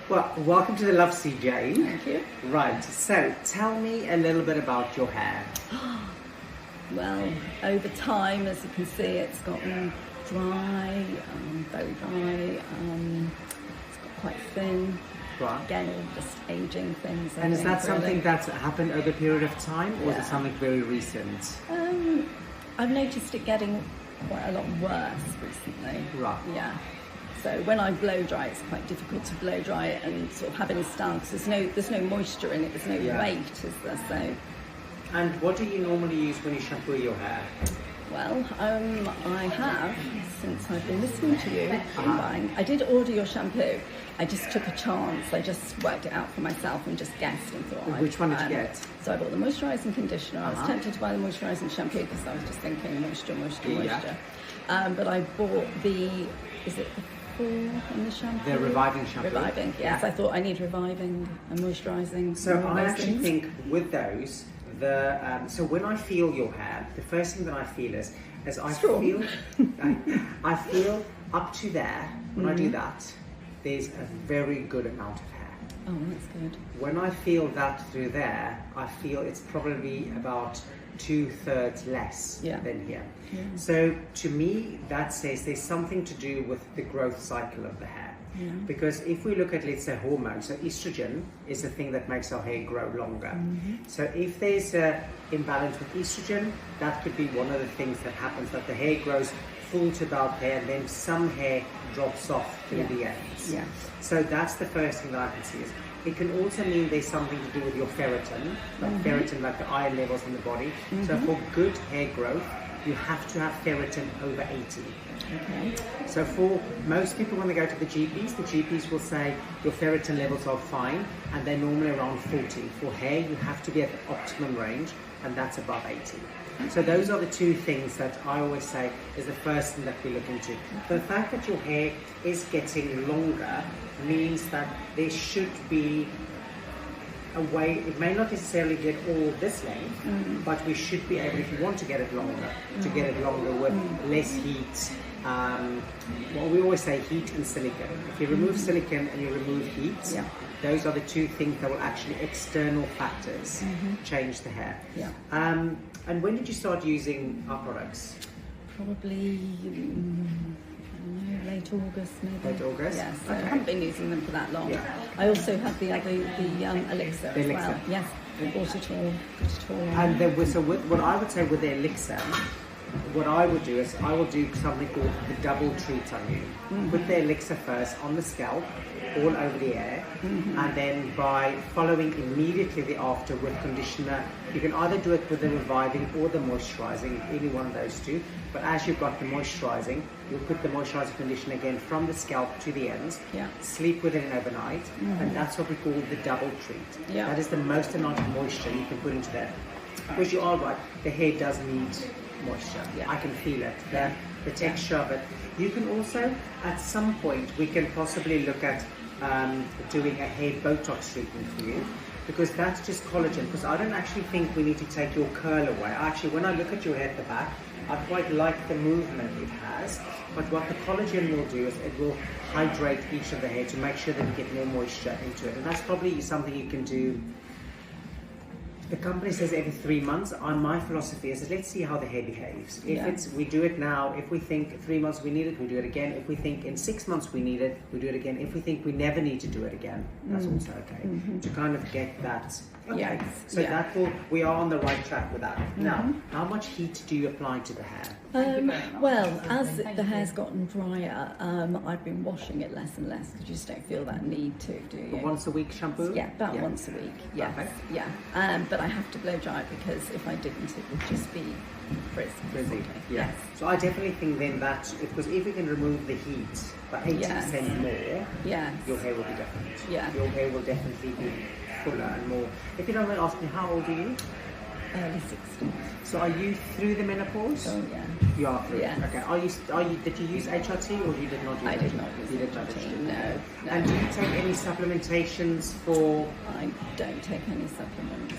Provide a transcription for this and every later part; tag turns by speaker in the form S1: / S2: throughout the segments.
S1: Well, welcome to the Love Sea, Jane.
S2: Thank you.
S1: Right, so tell me a little bit about your hair.
S2: Well, over time, as you can see, it's gotten dry, very dry. It's got quite thin.
S1: Right.
S2: Again, just aging things.
S1: And is that
S2: really.
S1: something that's happened over a period of time, or is
S2: Yeah.
S1: it something very recent?
S2: I've noticed it getting quite a lot worse recently.
S1: Right.
S2: Yeah. So when I blow dry, it's quite difficult to blow dry it and sort of have any style because there's no moisture in it. There's no
S1: Yeah.
S2: weight, is there? So.
S1: And what do you normally use when you shampoo your hair?
S2: Well, I have, since I've been listening to you, I did order your shampoo. I just took a chance. I just worked it out for myself and just guessed and thought.
S1: Which one did you get?
S2: So I bought the moisturising conditioner. I was tempted to buy the moisturising shampoo because I was just thinking moisture.
S1: Yeah.
S2: But I bought is it the 4 in the shampoo?
S1: The reviving shampoo.
S2: Reviving, yes.
S1: Yeah.
S2: I thought I need reviving and moisturising.
S1: So
S2: and all
S1: I
S2: those
S1: actually
S2: things.
S1: think with those, so when I feel your hair, the first thing that I feel is I
S2: Strong.
S1: feel I feel up to there. When I do that, there's a very good amount of hair.
S2: Oh, that's good.
S1: When I feel that through there, I feel it's probably about 2/3 less
S2: Yeah.
S1: than here.
S2: Yeah.
S1: So to me, that says there's something to do with the growth cycle of the hair.
S2: Yeah.
S1: Because if we look at, let's say, hormones, so estrogen is the thing that makes our hair grow longer. So if there's an imbalance with estrogen, that could be one of the things that happens, that the hair grows full to about there and then some hair drops off through
S2: Yeah.
S1: the ends.
S2: Yeah.
S1: So that's the first thing that I can see is it can also mean there's something to do with your ferritin, like the iron levels in the body. So for good hair growth, you have to have ferritin over 80.
S2: Okay.
S1: So for most people when they go to the GPs will say your ferritin levels are fine and they're normally around 40. For hair, you have to be at the optimum range and that's above 80. So those are the two things that I always say is the first thing that we look into. The fact that your hair is getting longer means that there should be a way, it may not necessarily get all this length, but we should be able, if you want to get it longer, to get it longer with less heat. Well, we always say heat and silicone. If you remove silicone and you remove heat,
S2: Yeah.
S1: those are the two things that will actually, external factors, change the hair.
S2: Yeah.
S1: And when did you start using our products?
S2: Probably, I don't know, late August maybe.
S1: Late August?
S2: Yes, so I
S1: Okay.
S2: haven't been using them for that long.
S1: Yeah.
S2: I also had the elixir
S1: The
S2: as
S1: elixir.
S2: well. Yes, I bought it all.
S1: And then what I would say with the elixir, what I would do is I will do something called the double treat on you. Put the elixir first on the scalp, all over the hair, and then by following immediately the after with conditioner, you can either do it with the reviving or the moisturizing, any one of those two. But as you've got the moisturizing, you'll put the moisturizing conditioner again from the scalp to the ends,
S2: Yeah.
S1: sleep with it overnight, and that's what we call the double treat.
S2: Yeah.
S1: That is the most amount of moisture you can put into that. Which you are right, the hair does need moisture.
S2: Yeah.
S1: I can feel it, the texture of it. You can also, at some point, we can possibly look at doing a hair Botox treatment for you, because that's just collagen. Because I don't actually think we need to take your curl away. Actually, when I look at your hair at the back, I quite like the movement it has. But what the collagen will do is it will hydrate each of the hair to make sure that you get more moisture into it. And that's probably something you can do. The company says every 3 months. My philosophy is let's see how the hair behaves. If we do it now, if we think 3 months we need it, we do it again. If we think in 6 months we need it, we do it again. If we think we never need to do it again, that's also okay. To kind of get that. Okay.
S2: Yes.
S1: So
S2: Yeah.
S1: we are on the right track with that. Now, how much heat do you apply to the hair?
S2: Well, as the hair's gotten drier, I've been washing it less and less because you just don't feel that need to, do you?
S1: Once a week shampoo?
S2: Yeah, about once a week. Yes,
S1: Perfect.
S2: yeah. But I have to blow dry it because if I didn't, it would just be frizzy.
S1: Yeah.
S2: Yes.
S1: So I definitely think then that, because if we can remove the heat by 80% more,
S2: Yes.
S1: your hair will be different.
S2: Yeah.
S1: Your hair will definitely be fuller and more. If you don't mind asking, how old are you?
S2: Early 60s.
S1: So are you through the menopause?
S2: Oh, yeah.
S1: You are through.
S2: Yes.
S1: Okay. Did you use HRT or you did not use
S2: I did not use
S1: You did not
S2: HRT,
S1: use it.
S2: no.
S1: And do you take any supplementations for?
S2: I don't take any supplements.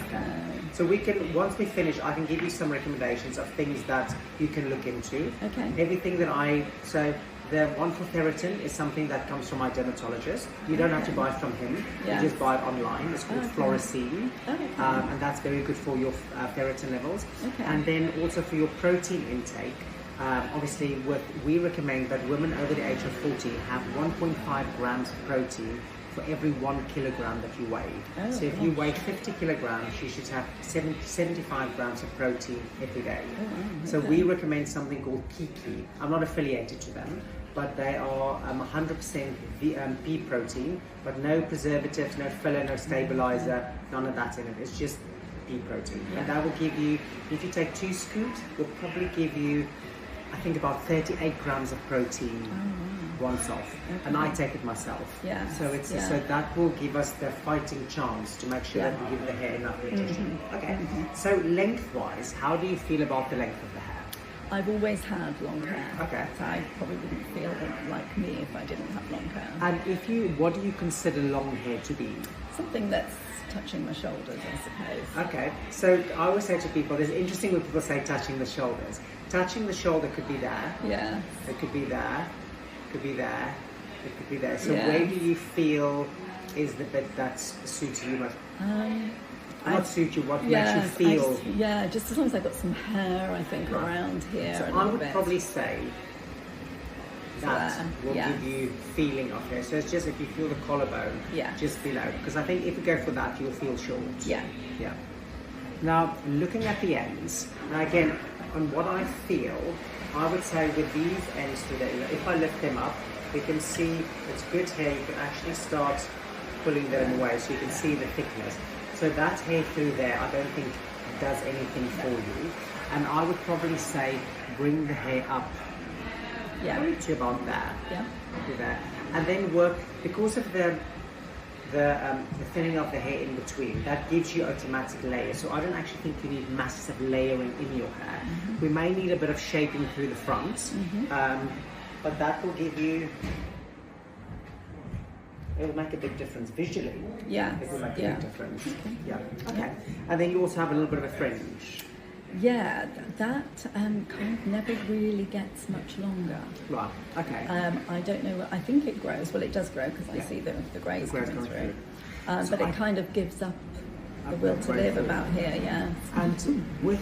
S1: So we can, once we finish, I can give you some recommendations of things that you can look into.
S2: Okay.
S1: Everything that so The one for ferritin is something that comes from my dermatologist. You don't have to buy it from him.
S2: Yes.
S1: You just buy it online. It's called Floricine.
S2: Okay.
S1: And that's very good for your ferritin levels.
S2: Okay.
S1: And then also for your protein intake. Obviously, we recommend that women over the age of 40 have 1.5 grams of protein for every 1 kilogram that you weigh.
S2: Oh,
S1: so if you weigh 50 kilograms, you should have 75 grams of protein every day.
S2: Oh, wow.
S1: So we recommend something called Kiki. I'm not affiliated to them, but they are 100% pea protein, but no preservatives, no filler, no stabilizer, none of that in it. It's just pea protein.
S2: Yeah.
S1: And that will give you, if you take 2 scoops, will probably give you, I think, about 38 grams of protein once off.
S2: Okay.
S1: And I take it myself.
S2: Yes,
S1: So it's
S2: yeah.
S1: so that will give us the fighting chance to make sure
S2: Yeah.
S1: that we give the hair enough nutrition. Okay. So lengthwise, how do you feel about the length of the hair?
S2: I've always had long hair.
S1: Okay.
S2: So I probably wouldn't feel like me if I didn't have long hair.
S1: And what do you consider long hair to be?
S2: Something that's touching my shoulders, I suppose.
S1: Okay, so I always say to people, it's interesting when people say touching the shoulders. Touching the shoulder could be there,
S2: Yeah.
S1: it could be there, it could be there, it could be there. So
S2: Yeah.
S1: where do you feel is the bit that suits you most? Not suit you, what makes you feel?
S2: Just as long as I've got some hair, I think,
S1: Right.
S2: around here.
S1: So
S2: a
S1: I
S2: little
S1: would
S2: bit.
S1: probably say that
S2: There,
S1: will
S2: yeah.
S1: give you feeling of hair. So it's just if you feel the collarbone,
S2: Yeah.
S1: just below. Because I think if you go for that, you'll feel short.
S2: Yeah.
S1: Yeah. Now, looking at the ends, now again, on what I feel, I would say with these ends today, if I lift them up, you can see it's good hair. You can actually start pulling them away so you can see the thickness. So that hair through there, I don't think does anything for you. And I would probably say bring the hair up probably to about there.
S2: Yeah.
S1: To there. And then work, because of the thinning of the hair in between, that gives you automatic layers. So I don't actually think you need massive layering in your hair. We may need a bit of shaping through the front, but that will give you, it will make a big difference visually.
S2: Yeah.
S1: It will make a
S2: Yeah.
S1: big difference. Yeah. Okay. And then you also have a little bit of a fringe.
S2: Yeah, that kind of never really gets much longer.
S1: Right. Okay.
S2: I don't know. I think it grows. Well, it does grow because I
S1: Yeah.
S2: see the greys
S1: The greys
S2: coming
S1: coming
S2: through.
S1: So
S2: But
S1: I-
S2: it kind of gives up the will to
S1: growth.
S2: live about here. Yeah.
S1: And with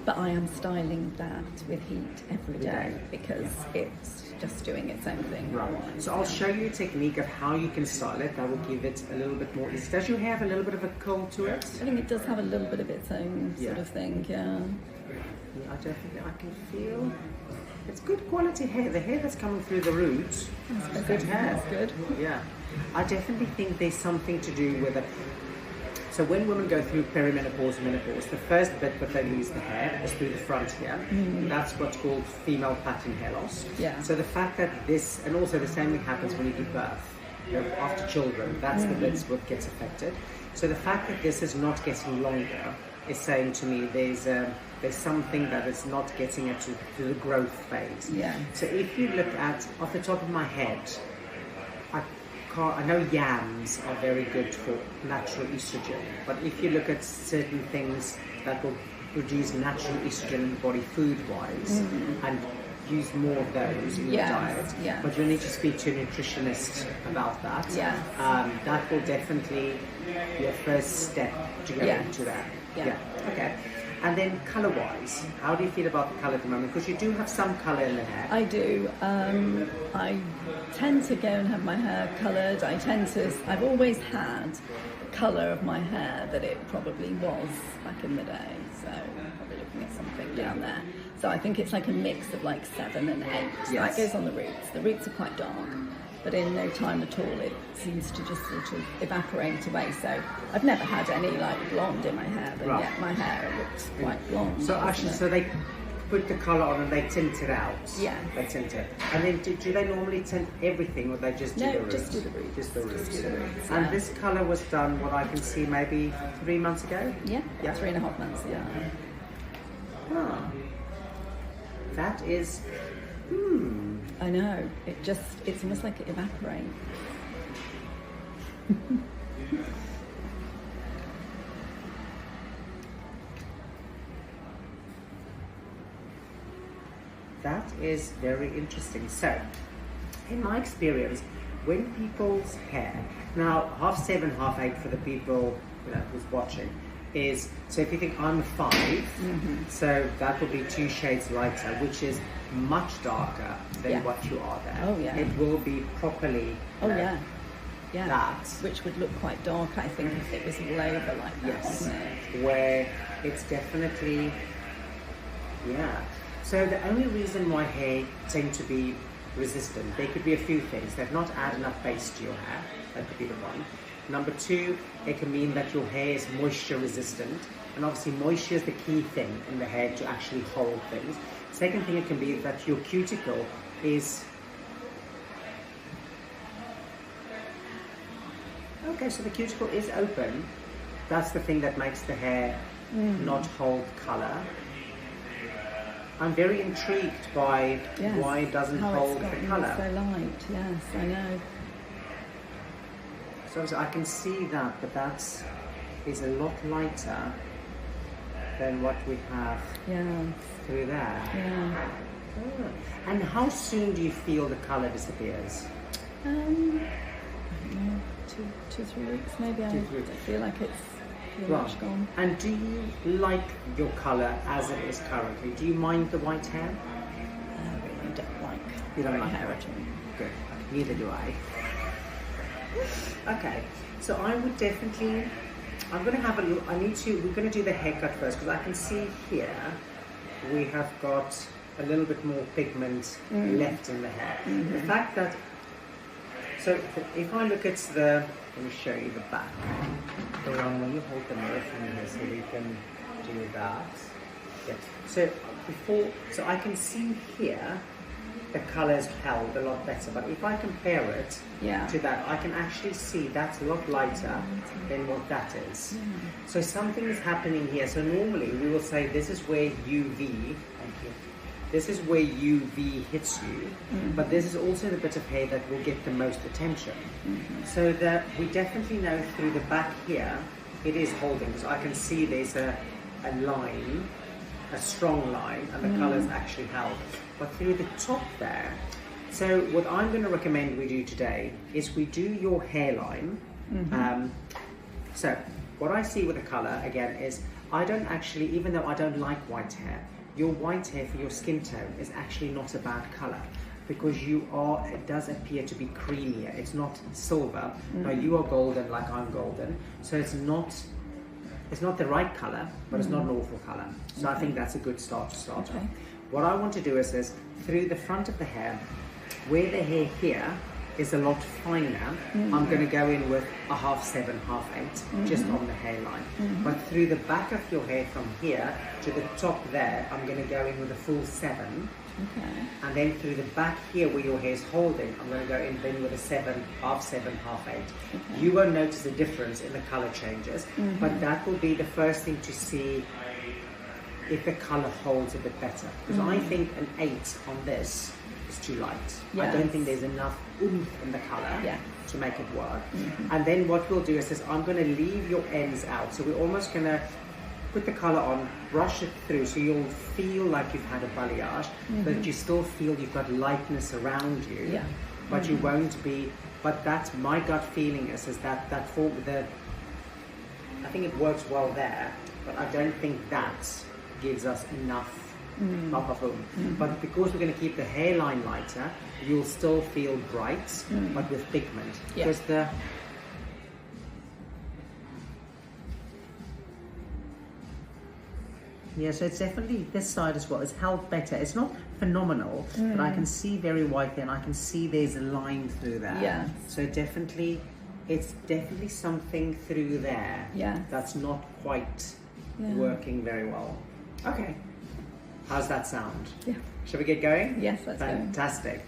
S2: But I am styling that with heat every day because it's just doing its own thing.
S1: right, so I'll show you a technique of how you can style it. That will give it a little bit more. Does your hair have a little bit of a curl to it?
S2: I think it does have a little bit of its own sort
S1: Yeah.
S2: of thing. Yeah.
S1: I definitely, I can feel it's good quality hair. The hair that's coming through the roots is good hair.
S2: That's good.
S1: Yeah, I definitely think there's something to do with it. So when women go through perimenopause and menopause, the first bit that they lose the hair is through the front here. That's what's called female pattern hair loss.
S2: Yeah.
S1: So the fact that this, and also the same thing happens when you give birth, after children, that's the bits what gets affected. So the fact that this is not getting longer is saying to me there's something that is not getting it to the growth phase.
S2: Yeah.
S1: So if you look at, off the top of my head, I know yams are very good for natural estrogen, but if you look at certain things that will produce natural estrogen in the body food-wise, and use more of those in your
S2: Yes,
S1: diet,
S2: yeah.
S1: but you'll need to speak to a nutritionist about that.
S2: Yes.
S1: That will definitely be a first step to go
S2: Yes.
S1: into that.
S2: Yeah.
S1: Okay. And then colour-wise, how do you feel about the colour at the moment? Because you do have some colour in the hair.
S2: I do. I tend to go and have my hair coloured. I've always had the colour of my hair that it probably was back in the day. So I'm probably looking at something down there. So I think it's like a mix of like 7 and 8.
S1: Yes.
S2: That goes on the roots. The roots are quite dark, but in no time at all it seems to just sort of evaporate away. So I've never had any like blonde in my hair, but
S1: Right.
S2: yet my hair looks quite blonde.
S1: So
S2: doesn't
S1: actually,
S2: it?
S1: so they put the colour on and they tint it out.
S2: Yeah.
S1: They tint it. And then do they normally tint everything, or they just do
S2: No,
S1: the roots?
S2: just do the roots.
S1: Just the roots.
S2: Just do the roots,
S1: And
S2: yeah.
S1: this colour was done, what I can see, maybe 3 months ago?
S2: Yeah,
S1: Yeah.
S2: 3.5 months, yeah.
S1: Ah. That is,
S2: I know, it's almost like it evaporates.
S1: that is very interesting. So, in my experience, when people's hair, now 7:30, 8:30 for the people who's watching, is, so if you think I'm 5, so that will be 2 shades lighter, which is much darker than what you are there.
S2: Oh yeah.
S1: It will be properly.
S2: Yeah.
S1: That.
S2: Which would look quite dark, I think, if it was all over like that.
S1: Yes.
S2: Wouldn't it?
S1: Where it's definitely, So the only reason why hair tend to be resistant, there could be a few things. They've not added enough base to your hair. That could be the one. Number 2, it can mean that your hair is moisture resistant, and obviously moisture is the key thing in the hair to actually hold things. Second thing, it can be that your cuticle is okay, so the cuticle is open. That's the thing that makes the hair not hold colour. I'm very intrigued by why it doesn't hold the colour.
S2: So light, yes, I know.
S1: So I can see that, but that is a lot lighter than what we have through there.
S2: Yeah.
S1: Oh. And how soon do you feel the colour disappears?
S2: I don't know, 2, 3 weeks maybe.
S1: 2, 3 weeks.
S2: I feel like it's pretty much gone.
S1: And do you like your colour as it is currently? Do you mind the white hair?
S2: I really don't like
S1: You don't like
S2: hair
S1: it?
S2: at all.
S1: Good. Neither do I. Okay, so I would definitely, I'm going to have a look, we're going to do the haircut first, because I can see here we have got a little bit more pigment left in the hair. The fact that, so if I look at let me show you the back. So when you hold the mirror from here, so we can do that. Yeah. So I can see here the colour's held a lot better, but if I compare it to that, I can actually see that's a lot lighter than what that is. So something is happening here. So normally we will say this is where UV, this is where UV hits you, but this is also the bit of hair that will get the most attention. So that we definitely know through the back here, it is holding, because I can see there's a line, a strong line, and the colour's actually held. But through the top there, so what I'm going to recommend we do today is we do your hairline. So what I see with the colour, again, is I don't actually, even though I don't like white hair, your white hair for your skin tone is actually not a bad colour, because it does appear to be creamier. It's not silver. Now you are golden like I'm golden, so it's not the right colour, but it's not an awful colour. So I think that's a good start to start off. What I want to do is through the front of the hair, where the hair here is a lot finer, I'm going to go in with a 7:30, 8:30, just on the hairline. But through the back of your hair from here to the top there, I'm going to go in with a full 7. And then through the back here where your hair is holding, I'm going to go in then with a 7, 7:30, 8:30. You won't notice a difference in the colour changes, but that will be the first thing to see if the colour holds a bit better. Because I think an 8 on this is too light. I don't think there's enough oomph in the colour to make it work. And then what we'll do is I'm going to leave your ends out. So we're almost going to put the colour on, brush it through, so you'll feel like you've had a balayage, but you still feel you've got lightness around you, but you won't be, but that's my gut feeling is that for I think it works well there, but I don't think that gives us enough but because we're going to keep the hairline lighter, you'll still feel bright, but with pigment. Because so it's definitely this side as well. It's held better. It's not phenomenal, but I can see very white there, and I can see there's a line through there. So it's definitely something through there that's not quite working very well. Okay. How's that sound?
S2: Yeah.
S1: Shall we get going?
S2: Yes, let's go.
S1: Fantastic.